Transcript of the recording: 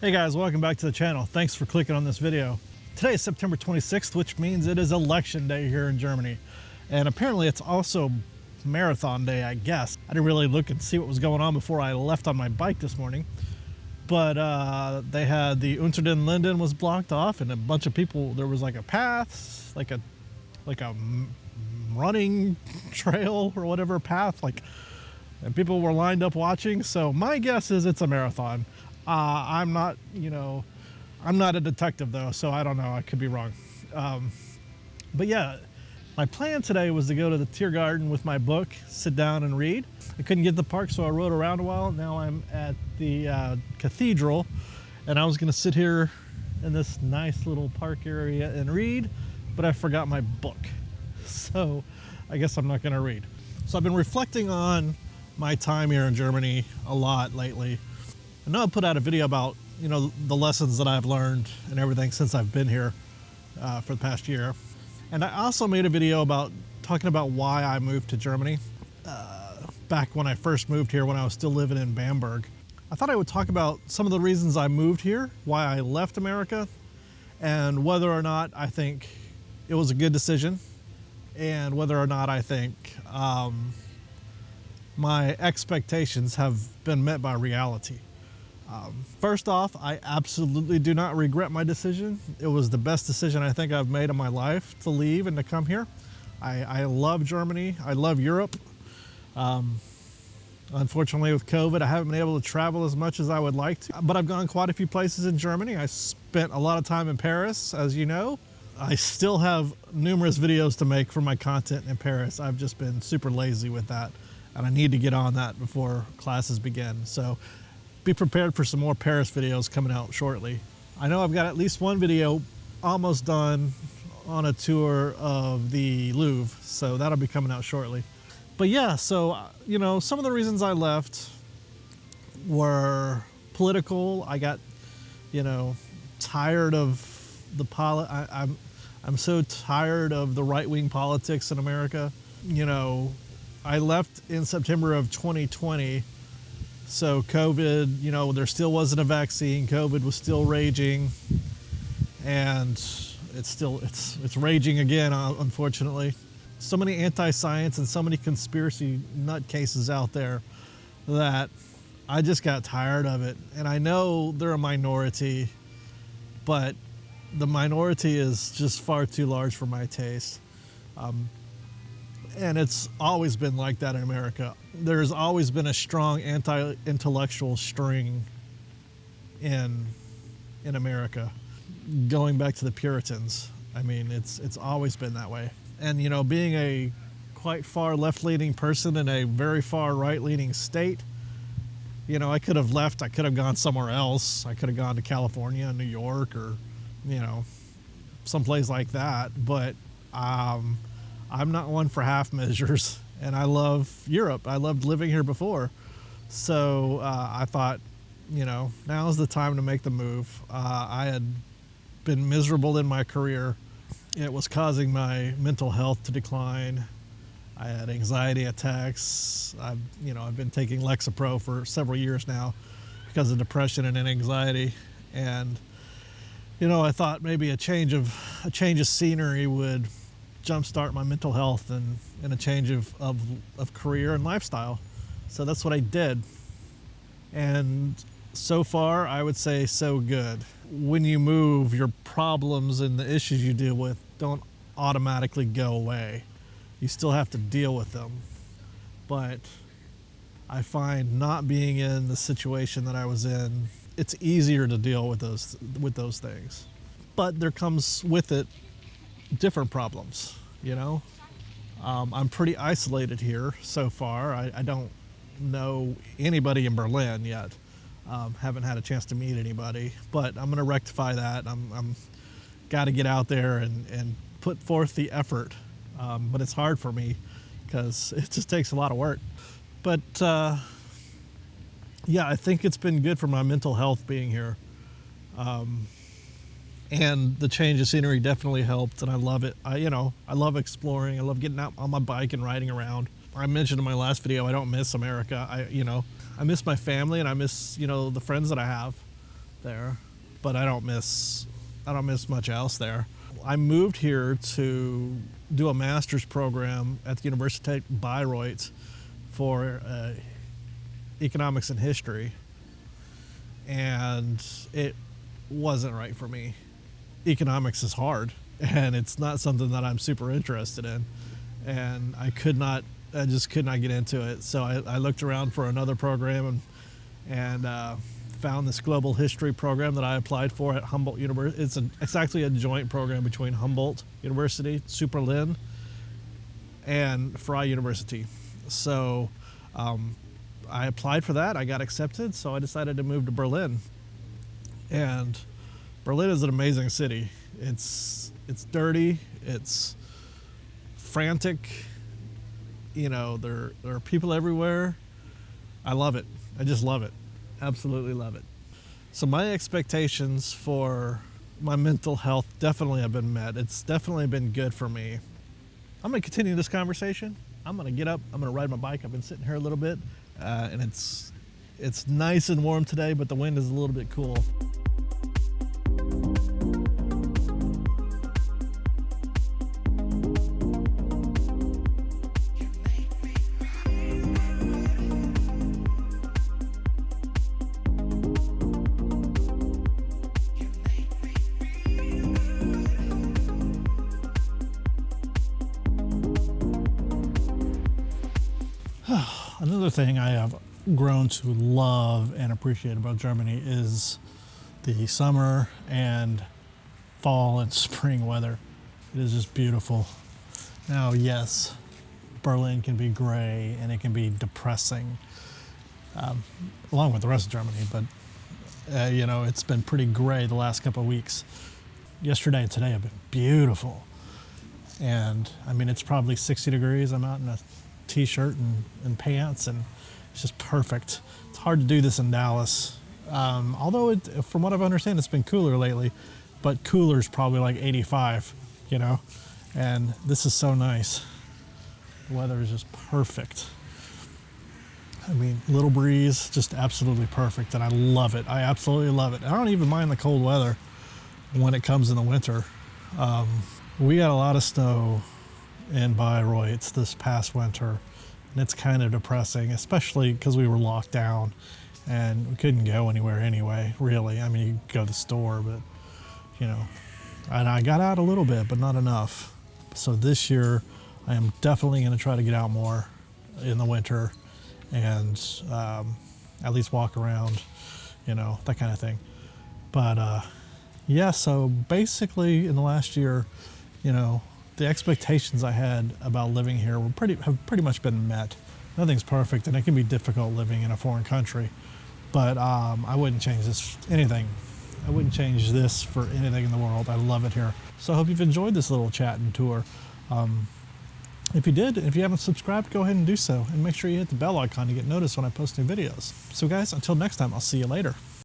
Hey guys, welcome back to the channel. Thanks for clicking on this video. Today is September 26th, which means it is election day here in Germany. And apparently it's also marathon day, I guess. I didn't really look and see what was going on before I left on my bike this morning. But they had the Untitled Chapter was blocked off, and a bunch of people, there was like a path, like a running trail or whatever path, and people were lined up watching. So my guess is it's a marathon. I'm not a detective though, so I don't know. I could be wrong. But yeah, my plan today was to go to the Tiergarten with my book, sit down and read. I couldn't get to the park, so I rode around a while. Now I'm at the cathedral, and I was going to sit here in this nice little park area and read, but I forgot my book. So I guess I'm not going to read. So I've been reflecting on my time here in Germany a lot lately. I know I put out a video about, the lessons that I've learned and everything since I've been here for the past year. And I also made a video about talking about why I moved to Germany back when I first moved here, when I was still living in Bamberg. I thought I would talk about some of the reasons I moved here, why I left America, and whether or not I think it was a good decision, and whether or not I think my expectations have been met by reality. First off, I absolutely do not regret my decision. It was the best decision I think I've made in my life to leave and to come here. I love Germany. I love Europe. Unfortunately, with COVID, I haven't been able to travel as much as I would like to, but I've gone quite a few places in Germany. I spent a lot of time in Paris, as you know. I still have numerous videos to make for my content in Paris. I've just been super lazy with that, and I need to get on that before classes begin. So be prepared for some more Paris videos coming out shortly. I know I've got at least one video almost done on a tour of the Louvre, so that'll be coming out shortly. But yeah, so, some of the reasons I left were political. I got, tired of the I'm so tired of the right-wing politics in America. I left in September of 2020. So COVID, there still wasn't a vaccine. COVID was still raging, and it's raging again, unfortunately. So many anti-science and so many conspiracy nutcases out there that I just got tired of it. And I know they're a minority, but the minority is just far too large for my taste. And it's always been like that in America. There's always been a strong anti-intellectual string in America, going back to the Puritans. I mean, it's always been that way. And, being a quite far left-leaning person in a very far right-leaning state, I could have left. I could have gone somewhere else. I could have gone to California, New York, or, someplace like that. But I'm not one for half measures, and I love Europe. I loved living here before. So I thought, now's the time to make the move. I had been miserable in my career. It was causing my mental health to decline. I had anxiety attacks. I've been taking Lexapro for several years now because of depression and anxiety. And, I thought maybe a change of scenery would jumpstart my mental health and a change of career and lifestyle. So that's what I did. And so far, I would say so good. When you move, your problems and the issues you deal with don't automatically go away. You still have to deal with them. But I find not being in the situation that I was in, it's easier to deal with those things. But there comes with it different problems, I'm pretty isolated here so far. I don't know anybody in Berlin yet. Haven't had a chance to meet anybody, but I'm going to rectify that. I'm got to get out there and put forth the effort. But it's hard for me because it just takes a lot of work. But yeah, I think it's been good for my mental health being here. And the change of scenery definitely helped, and I love it. I love exploring. I love getting out on my bike and riding around. I mentioned in my last video, I don't miss America. I miss my family, and I miss, the friends that I have. there, but I don't miss much else there. I moved here to do a master's program at the University of Bayreuth for economics and history, and it wasn't right for me. Economics is hard, and it's not something that I'm super interested in, and I just could not get into it. So I looked around for another program and found this global history program that I applied for at Humboldt University. It's actually a joint program between Humboldt University, Superlin, and Freie University. So I applied for that. I got accepted, so I decided to move to Berlin. And Berlin is an amazing city. It's dirty. It's frantic. You know, there are people everywhere. I love it. I just love it. Absolutely love it. So my expectations for my mental health definitely have been met. It's definitely been good for me. I'm going to continue this conversation. I'm going to get up. I'm going to ride my bike. I've been sitting here a little bit, and it's nice and warm today, but the wind is a little bit cool. Another thing I have grown to love and appreciate about Germany is the summer and fall and spring weather. It is just beautiful. Now, yes, Berlin can be gray and it can be depressing, along with the rest of Germany, but you know, it's been pretty gray the last couple of weeks. Yesterday and today have been beautiful. And I mean, it's probably 60 degrees. I'm out in a t-shirt and pants, and it's just perfect. It's hard to do this in Dallas, although from what I've understand, it's been cooler lately, but cooler is probably like 85, you know, and this is so nice. The weather is just perfect. I mean, little breeze, just absolutely perfect, and I love it. I absolutely love it. I don't even mind the cold weather when it comes in the winter. We got a lot of snow in Bayreuth this past winter, and it's kind of depressing, especially because we were locked down and we couldn't go anywhere anyway, really. I mean, you could go to the store, but you know, and I got out a little bit, but not enough. So this year I am definitely going to try to get out more in the winter and at least walk around, you know, that kind of thing. But yeah, so basically in the last year, you know, the expectations I had about living here have pretty much been met. Nothing's perfect, and it can be difficult living in a foreign country, but I wouldn't change anything. I wouldn't change this for anything in the world. I love it here. So I hope you've enjoyed this little chat and tour. If you did, if you haven't subscribed, go ahead and do so, and make sure you hit the bell icon to get notice when I post new videos. So guys, until next time, I'll see you later.